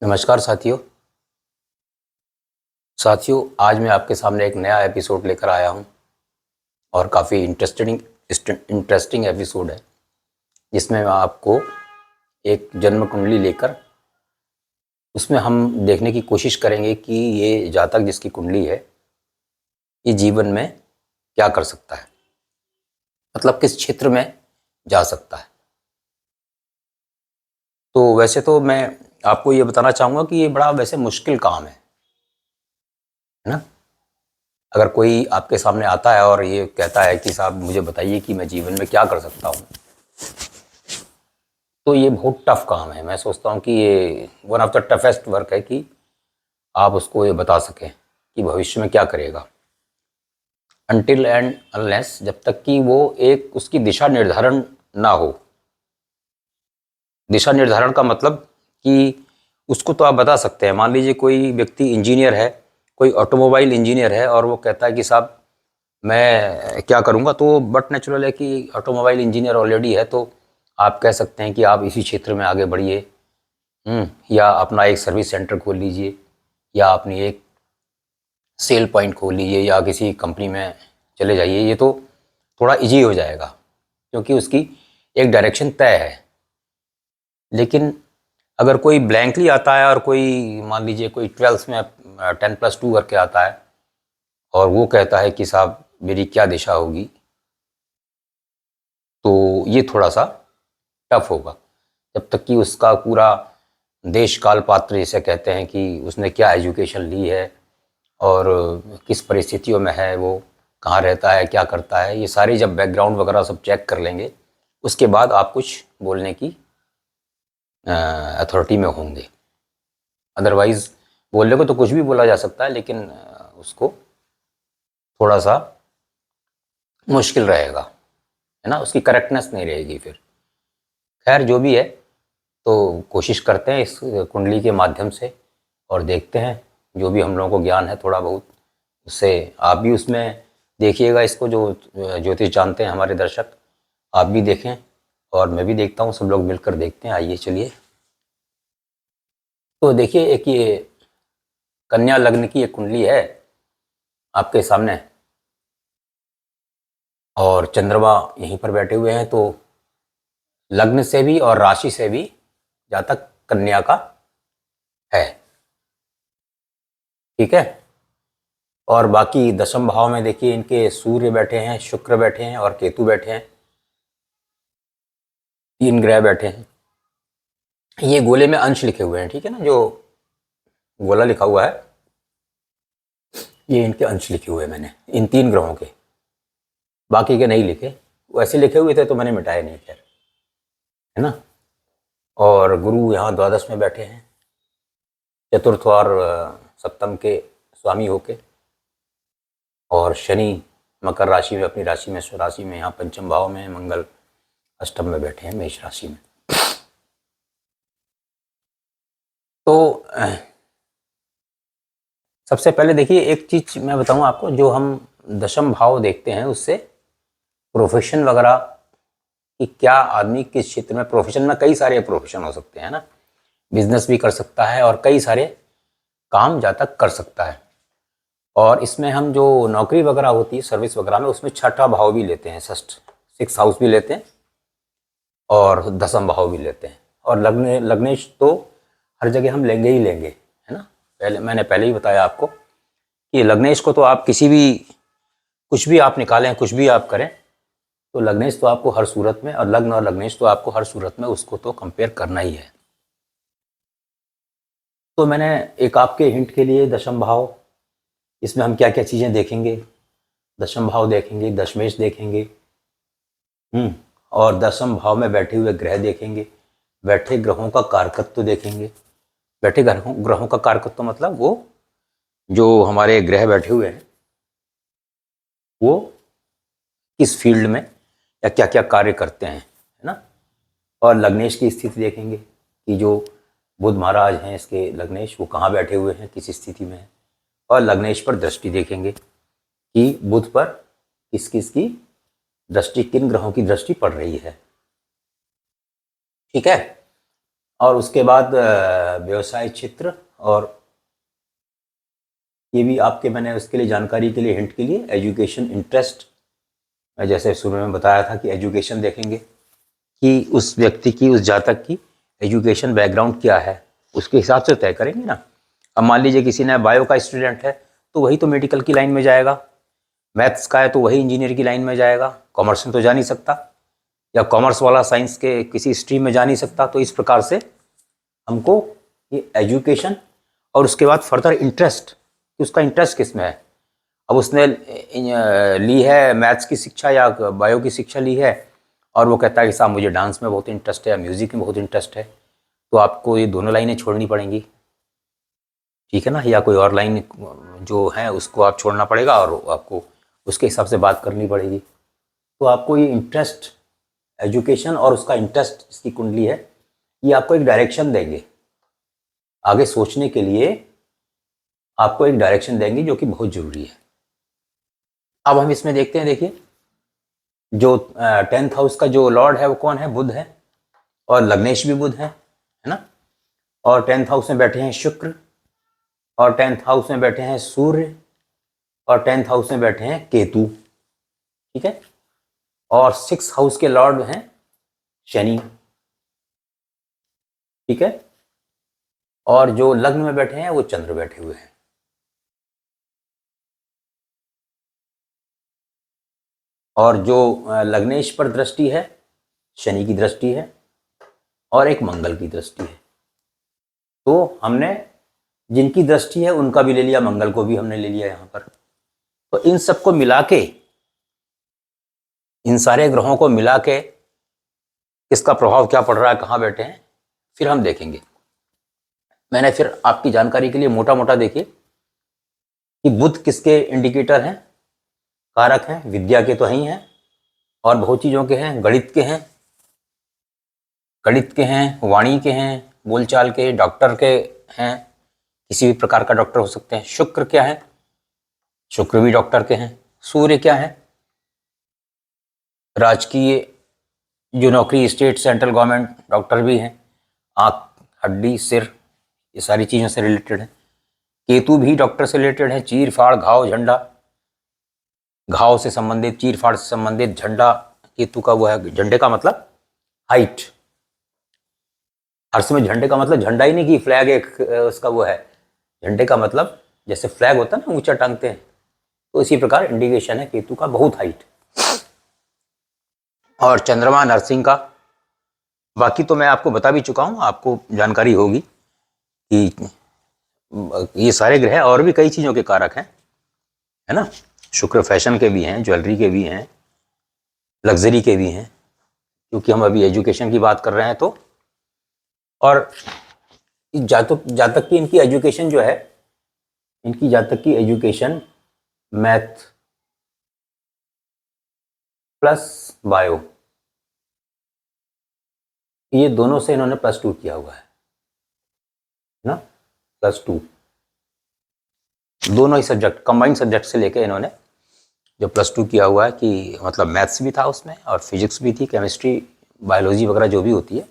नमस्कार साथियों आज मैं आपके सामने एक नया एपिसोड लेकर आया हूं और काफ़ी इंटरेस्टिंग एपिसोड है जिसमें मैं आपको एक जन्म कुंडली लेकर उसमें हम देखने की कोशिश करेंगे कि ये जातक जिसकी कुंडली है ये जीवन में क्या कर सकता है, मतलब किस क्षेत्र में जा सकता है। तो वैसे तो मैं आपको ये बताना चाहूँगा कि ये बड़ा वैसे मुश्किल काम है ना। अगर कोई आपके सामने आता है और ये कहता है कि साहब मुझे बताइए कि मैं जीवन में क्या कर सकता हूँ, तो ये बहुत टफ काम है। मैं सोचता हूँ कि ये one of the toughest work है कि आप उसको ये बता सकें कि भविष्य में क्या करेगा, अनटिल एंड अनलेस, जब तक कि वो एक उसकी दिशा निर्धारण ना हो। दिशा निर्धारण का मतलब कि उसको तो आप बता सकते हैं। मान लीजिए कोई व्यक्ति इंजीनियर है, कोई ऑटोमोबाइल इंजीनियर है और वो कहता है कि साहब मैं क्या करूँगा, तो बट नेचुरल है कि ऑटोमोबाइल इंजीनियर ऑलरेडी है, तो आप कह सकते हैं कि आप इसी क्षेत्र में आगे बढ़िए। या अपना एक सर्विस सेंटर खोल लीजिए, या अपनी एक सेल पॉइंट खोल लीजिए, या किसी कंपनी में चले जाइए। ये तो थोड़ा इजी हो जाएगा क्योंकि उसकी एक डायरेक्शन तय है। लेकिन अगर कोई ब्लैंकली आता है और कोई मान लीजिए कोई 12th में 10+2 करके आता है और वो कहता है कि साहब मेरी क्या दिशा होगी, तो ये थोड़ा सा टफ होगा। जब तक कि उसका पूरा देश काल पात्र जिसे कहते हैं कि उसने क्या एजुकेशन ली है और किस परिस्थितियों में है, वो कहाँ रहता है, क्या करता है, ये सारे जब बैकग्राउंड वगैरह सब चेक कर लेंगे उसके बाद आप कुछ बोलने की अथॉरिटी में होंगे। अदरवाइज़ बोलने को तो कुछ भी बोला जा सकता है, लेकिन उसको थोड़ा सा मुश्किल रहेगा, है ना, उसकी करेक्टनेस नहीं रहेगी फिर। खैर जो भी है, तो कोशिश करते हैं इस कुंडली के माध्यम से और देखते हैं जो भी हम लोगों को ज्ञान है थोड़ा बहुत, उससे आप भी उसमें देखिएगा इसको। जो ज्योतिष जानते हैं हमारे दर्शक, आप भी देखें और मैं भी देखता हूँ, सब लोग मिलकर देखते हैं। आइए चलिए। तो देखिए, एक ये कन्या लग्न की एक कुंडली है आपके सामने और चंद्रमा यहीं पर बैठे हुए हैं, तो लग्न से भी और राशि से भी जातक कन्या का है, ठीक है। और बाकी दशम भाव में देखिए इनके सूर्य बैठे हैं, शुक्र बैठे हैं और केतु बैठे हैं, 3 ग्रह बैठे हैं। ये गोले में अंश लिखे हुए हैं, ठीक है ना। जो गोला लिखा हुआ है ये इनके अंश लिखे हुए हैं मैंने, इन 3 ग्रहों के। बाकी के नहीं लिखे, वैसे लिखे हुए थे तो मैंने मिटाए नहीं, खैर, है ना। और गुरु यहाँ द्वादश में बैठे हैं, चतुर्थ और सप्तम के स्वामी होके। और शनि मकर राशि में, अपनी राशि में, स्वराशि में, यहाँ पंचम भाव में। मंगल अष्टम में बैठे हैं, मेष राशि में। तो सबसे पहले देखिए एक चीज मैं बताऊं आपको, जो हम दशम भाव देखते हैं उससे प्रोफेशन वगैरह कि क्या आदमी किस क्षेत्र में, प्रोफेशन में कई सारे प्रोफेशन हो सकते हैं ना। बिजनेस भी कर सकता है और कई सारे काम जातक कर सकता है। और इसमें हम जो नौकरी वगैरह होती है सर्विस वगैरह में, उसमें छठा भाव भी लेते हैं, षष्ठ 6th हाउस भी लेते हैं और दसम भाव भी लेते हैं। और लग्नेश तो हर जगह हम लेंगे ही लेंगे, है ना। मैंने पहले ही बताया आपको कि लग्नेश को तो आप किसी भी, कुछ भी आप निकालें, कुछ भी आप करें, तो लग्नेश तो आपको हर सूरत में, और लग्न और लग्नेश तो आपको हर सूरत में उसको तो कंपेयर करना ही है। तो मैंने एक आपके हिंट के लिए दशम भाव, इसमें हम क्या क्या चीज़ें देखेंगे, दशम भाव देखेंगे, दशमेश देखेंगे, और दशम भाव में बैठे हुए ग्रह देखेंगे, बैठे ग्रहों का कारकत्व देखेंगे। बैठे ग्रहों का कारकत्व मतलब वो जो हमारे ग्रह बैठे हुए हैं वो किस फील्ड में या क्या क्या कार्य करते हैं, है ना। और लग्नेश की स्थिति देखेंगे कि जो बुध महाराज हैं इसके लग्नेश, वो कहाँ बैठे हुए हैं, किस स्थिति में है। और लग्नेश पर दृष्टि देखेंगे कि बुध पर किस किस की दृष्टि, किन ग्रहों की दृष्टि पड़ रही है, ठीक है। और उसके बाद व्यवसाय क्षेत्र, और ये भी आपके, मैंने उसके लिए जानकारी के लिए, हिंट के लिए, एजुकेशन इंटरेस्ट, मैं जैसे शुरू में बताया था कि एजुकेशन देखेंगे कि उस व्यक्ति की, उस जातक की एजुकेशन बैकग्राउंड क्या है, उसके हिसाब से तय करेंगे ना। अब मान लीजिए किसी ने बायो का स्टूडेंट है तो वही तो मेडिकल की लाइन में जाएगा, मैथ्स का है तो वही इंजीनियर की लाइन में जाएगा, कॉमर्स में तो जा नहीं सकता, या कॉमर्स वाला साइंस के किसी स्ट्रीम में जा नहीं सकता। तो इस प्रकार से हमको ये एजुकेशन और उसके बाद फर्दर इंटरेस्ट, कि उसका इंटरेस्ट किस में है। अब उसने ली है मैथ्स की शिक्षा या बायो की शिक्षा ली है, और वो कहता है कि साहब मुझे डांस में बहुत इंटरेस्ट है या म्यूज़िक में बहुत इंटरेस्ट है, तो आपको ये दोनों लाइनें छोड़नी पड़ेंगी, ठीक है ना, या कोई और लाइन जो है उसको आप छोड़ना पड़ेगा और आपको उसके हिसाब से बात करनी पड़ेगी। तो आपको ये इंटरेस्ट, एजुकेशन और उसका इंटरेस्ट, इसकी कुंडली है, ये आपको एक डायरेक्शन देंगे आगे सोचने के लिए, आपको एक डायरेक्शन देंगे जो कि बहुत ज़रूरी है। अब हम इसमें देखते हैं, देखिए जो 10th हाउस का जो लॉर्ड है वो कौन है, बुध है, और लग्नेश भी बुध है ना, और 10th हाउस में बैठे हैं शुक्र, और 10th हाउस में बैठे हैं सूर्य, और 10th हाउस में बैठे हैं केतु, ठीक है, और 6th हाउस के लॉर्ड हैं शनि, ठीक है, और जो लग्न में बैठे हैं वो चंद्र बैठे हुए हैं। और जो लग्नेश पर दृष्टि है, शनि की दृष्टि है, और एक मंगल की दृष्टि है। तो हमने जिनकी दृष्टि है उनका भी ले लिया, मंगल को भी हमने ले लिया यहाँ पर। तो इन सबको मिला के, इन सारे ग्रहों को मिला के किसका प्रभाव क्या पड़ रहा है, कहाँ बैठे हैं, फिर हम देखेंगे। मैंने फिर आपकी जानकारी के लिए मोटा मोटा देखिए कि बुध किसके इंडिकेटर हैं, कारक हैं, विद्या के तो ही हैं, और बहुत चीज़ों के हैं, गणित के हैं, गणित के हैं, वाणी के हैं, बोलचाल के, डॉक्टर के हैं, किसी भी प्रकार का डॉक्टर हो सकते हैं। शुक्र क्या है, शुक्र भी डॉक्टर के हैं। सूर्य क्या है, राजकीय जो नौकरी, स्टेट, सेंट्रल गवर्नमेंट, डॉक्टर भी हैं। आँख, हड्डी, सिर, ये सारी चीज़ों से रिलेटेड है। केतु भी डॉक्टर से रिलेटेड है, चीर फाड़, घाव, झंडा, घाव से संबंधित, चीर फाड़ से संबंधित, झंडा केतु का वो है, झंडे का मतलब हाइट। हर समय झंडे का मतलब झंडा ही नहीं कि फ्लैग एक उसका वो है, झंडे का मतलब जैसे फ्लैग होता है ना, ऊंचा टांगते हैं, तो इसी प्रकार इंडिकेशन है केतु का बहुत हाइट। और चंद्रमा नरसिंह का, बाकी तो मैं आपको बता भी चुका हूँ, आपको जानकारी होगी कि ये सारे ग्रह और भी कई चीज़ों के कारक हैं, है ना। शुक्र फैशन के भी हैं, ज्वेलरी के भी हैं, लग्जरी के भी हैं, क्योंकि हम अभी एजुकेशन की बात कर रहे हैं। तो और जातक की इनकी एजुकेशन जो है, इनकी जातक की एजुकेशन मैथ प्लस बायो, ये दोनों से इन्होंने +2 किया हुआ है ना, +2, दोनों ही सब्जेक्ट, कंबाइंड सब्जेक्ट से लेके इन्होंने जो +2 किया हुआ है, कि मतलब मैथ्स भी था उसमें और फिजिक्स भी थी, केमिस्ट्री, बायोलॉजी वगैरह जो भी होती है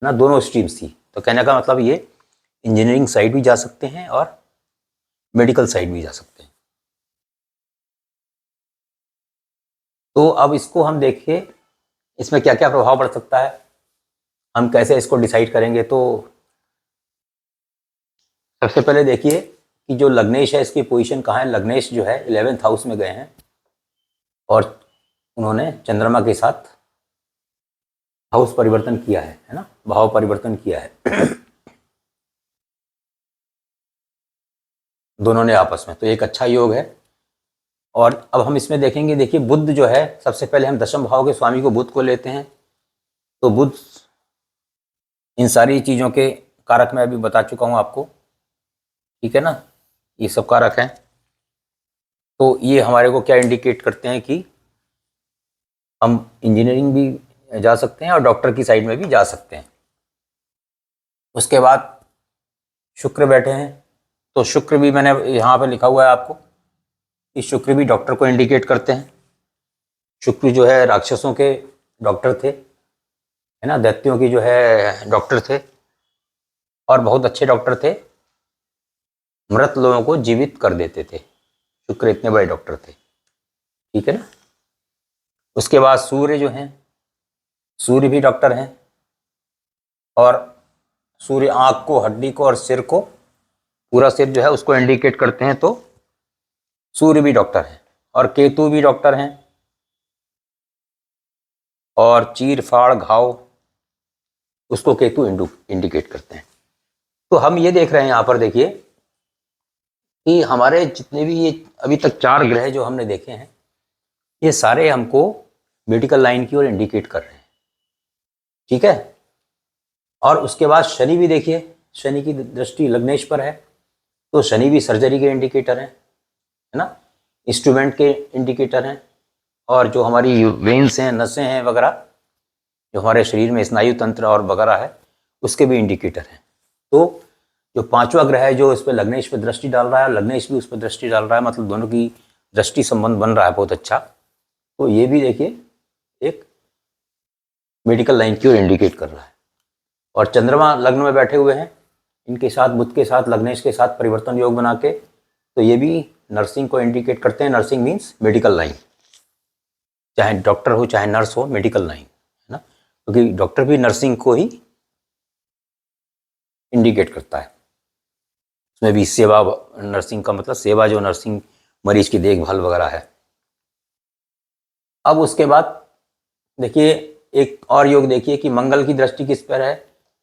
ना, दोनों स्ट्रीम्स थी। तो कहने का मतलब ये इंजीनियरिंग साइड भी जा सकते हैं और मेडिकल साइड भी जा सकते हैं। तो अब इसको हम देखिए, इसमें क्या क्या प्रभाव पड़ सकता है, हम कैसे इसको डिसाइड करेंगे। तो सबसे पहले देखिए कि जो लग्नेश है इसकी पोजीशन कहाँ है। लग्नेश जो है 11th हाउस में गए हैं और उन्होंने चंद्रमा के साथ हाउस परिवर्तन किया है ना, भाव परिवर्तन किया है दोनों ने आपस में, तो एक अच्छा योग है। और अब हम इसमें देखेंगे, देखिए बुध जो है, सबसे पहले हम दशम भाव के स्वामी को बुध को लेते हैं। तो बुध इन सारी चीज़ों के कारक मैं अभी बता चुका हूँ आपको, ठीक है ना, ये सब कारक हैं। तो ये हमारे को क्या इंडिकेट करते हैं कि हम इंजीनियरिंग भी जा सकते हैं और डॉक्टर की साइड में भी जा सकते हैं। उसके बाद शुक्र बैठे हैं, तो शुक्र भी मैंने यहाँ पे लिखा हुआ है आपको कि शुक्र भी डॉक्टर को इंडिकेट करते हैं। शुक्र जो है राक्षसों के डॉक्टर थे, है ना, दैत्यों की जो है डॉक्टर थे और बहुत अच्छे डॉक्टर थे, मृत लोगों को जीवित कर देते थे। शुक्र इतने बड़े डॉक्टर थे, ठीक है ना। उसके बाद सूर्य जो हैं, सूर्य भी डॉक्टर हैं, और सूर्य आँख को, हड्डी को और सिर को, पूरा सिर जो है उसको इंडिकेट करते हैं, तो सूर्य भी डॉक्टर हैं। और केतु भी डॉक्टर हैं, और चीर फाड़ घाव उसको केतु इंडिकेट करते हैं। तो हम ये देख रहे हैं यहाँ पर, देखिए कि हमारे जितने भी ये अभी तक 4 ग्रह जो हमने देखे हैं, ये सारे हमको मेडिकल लाइन की ओर इंडिकेट कर रहे हैं, ठीक है। और उसके बाद शनि भी देखिए, शनि की दृष्टि लग्नेश पर है, तो शनि भी सर्जरी के इंडिकेटर हैं, है ना, इंस्ट्रूमेंट के इंडिकेटर हैं, और जो हमारी वेन्स हैं, नसें हैं वगैरह, जो हमारे शरीर में स्नायु तंत्र और वगैरह है, उसके भी इंडिकेटर हैं। तो जो 5वां ग्रह है जो इस पर लग्नेश पे दृष्टि डाल रहा है, लग्नेश भी उस पर दृष्टि डाल रहा है, मतलब दोनों की दृष्टि संबंध बन रहा है बहुत अच्छा। तो ये भी देखिए एक मेडिकल लाइन की ओर इंडिकेट कर रहा है। और चंद्रमा लग्न में बैठे हुए हैं, इनके साथ बुध के साथ, लग्नेश के साथ परिवर्तन योग बना के, तो ये भी नर्सिंग को इंडिकेट करते हैं। नर्सिंग मीन्स मेडिकल लाइन, चाहे डॉक्टर हो चाहे नर्स हो, मेडिकल लाइन, है ना, क्योंकि डॉक्टर भी नर्सिंग को ही इंडिकेट करता है। उसमें भी सेवा, नर्सिंग का मतलब सेवा, जो नर्सिंग मरीज की देखभाल वगैरह है। अब उसके बाद देखिए एक और योग देखिए कि मंगल की दृष्टि किस पर है,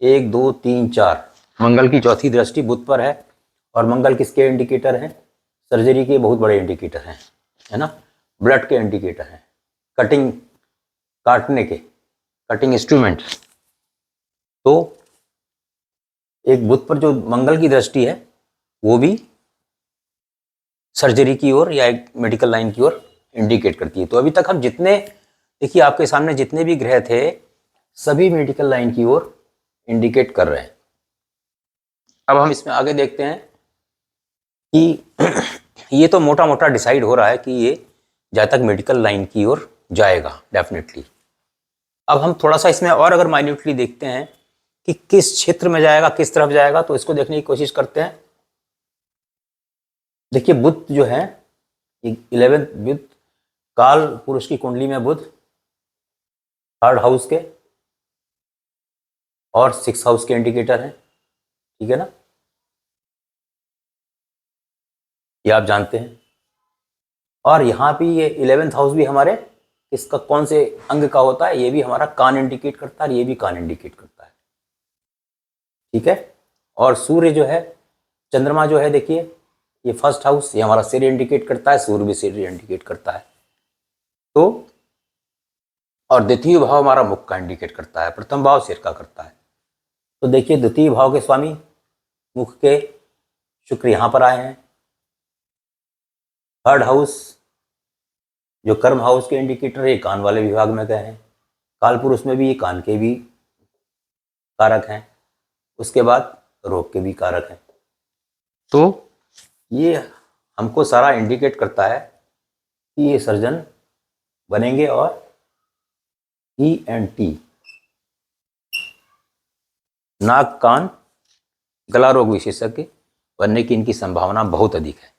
1 2 3 4, मंगल की चौथी दृष्टि बुध पर है। और मंगल किसके इंडिकेटर हैं, सर्जरी के बहुत बड़े इंडिकेटर हैं, है ना, ब्लड के इंडिकेटर हैं, कटिंग, काटने के, कटिंग इंस्ट्रूमेंट। तो एक बुध पर जो मंगल की दृष्टि है वो भी सर्जरी की ओर या एक मेडिकल लाइन की ओर इंडिकेट करती है। तो अभी तक हम जितने, देखिए आपके सामने जितने भी ग्रह थे, सभी मेडिकल लाइन की ओर इंडिकेट कर रहे हैं। अब हम इसमें आगे देखते हैं कि ये तो मोटा मोटा डिसाइड हो रहा है कि ये जहाँ तक मेडिकल लाइन की ओर जाएगा डेफिनेटली। अब हम थोड़ा सा इसमें और अगर माइन्यूटली देखते हैं कि किस क्षेत्र में जाएगा, किस तरफ जाएगा, तो इसको देखने की कोशिश करते हैं। देखिए बुध जो है, 11th बुध, काल पुरुष की कुंडली में बुध 3rd हाउस के और 6th हाउस के इंडिकेटर हैं, ठीक है ना, ये आप जानते हैं। और यहाँ भी ये 11th हाउस भी हमारे इसका कौन से अंग का होता है, ये भी हमारा कान इंडिकेट करता है, ये भी कान इंडिकेट करता है, ठीक है। और सूर्य जो है, चंद्रमा जो है, देखिए ये 1st हाउस, ये हमारा सिर इंडिकेट करता है, सूर्य भी सिर इंडिकेट करता है। तो और द्वितीय भाव हमारा मुख का इंडिकेट करता है, प्रथम भाव सिर का करता है। तो देखिए द्वितीय भाव के स्वामी मुख के शुक्र यहाँ पर आए हैं। 3rd हाउस जो कर्म हाउस के इंडिकेटर है, कान वाले विभाग में गए हैं। काल पुरुष में भी ये कान के भी कारक हैं, उसके बाद रोग के भी कारक हैं। तो ये हमको सारा इंडिकेट करता है कि ये सर्जन बनेंगे और ENT, नाक कान गला रोग विशेषज्ञ बनने की इनकी संभावना बहुत अधिक है।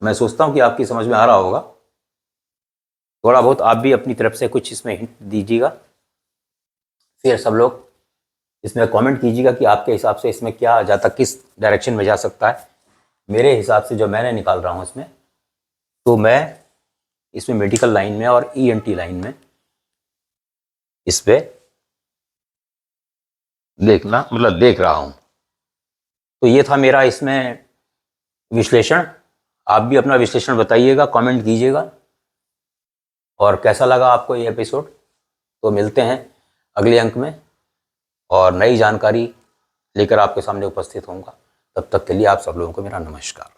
मैं सोचता हूं कि आपकी समझ में आ रहा होगा। थोड़ा बहुत आप भी अपनी तरफ से कुछ इसमें हिंट दीजिएगा, फिर सब लोग इसमें कमेंट कीजिएगा कि आपके हिसाब से इसमें क्या जाता, किस डायरेक्शन में जा सकता है। मेरे हिसाब से जो मैंने निकाल रहा हूँ इसमें, तो मैं इसमें मेडिकल लाइन में और ENT लाइन में इस पे देखना, मतलब देख रहा हूँ। तो ये था मेरा इसमें विश्लेषण। आप भी अपना विश्लेषण बताइएगा, कमेंट कीजिएगा, और कैसा लगा आपको ये एपिसोड। तो मिलते हैं अगले अंक में और नई जानकारी लेकर आपके सामने उपस्थित होऊंगा। तब तक के लिए आप सब लोगों को मेरा नमस्कार।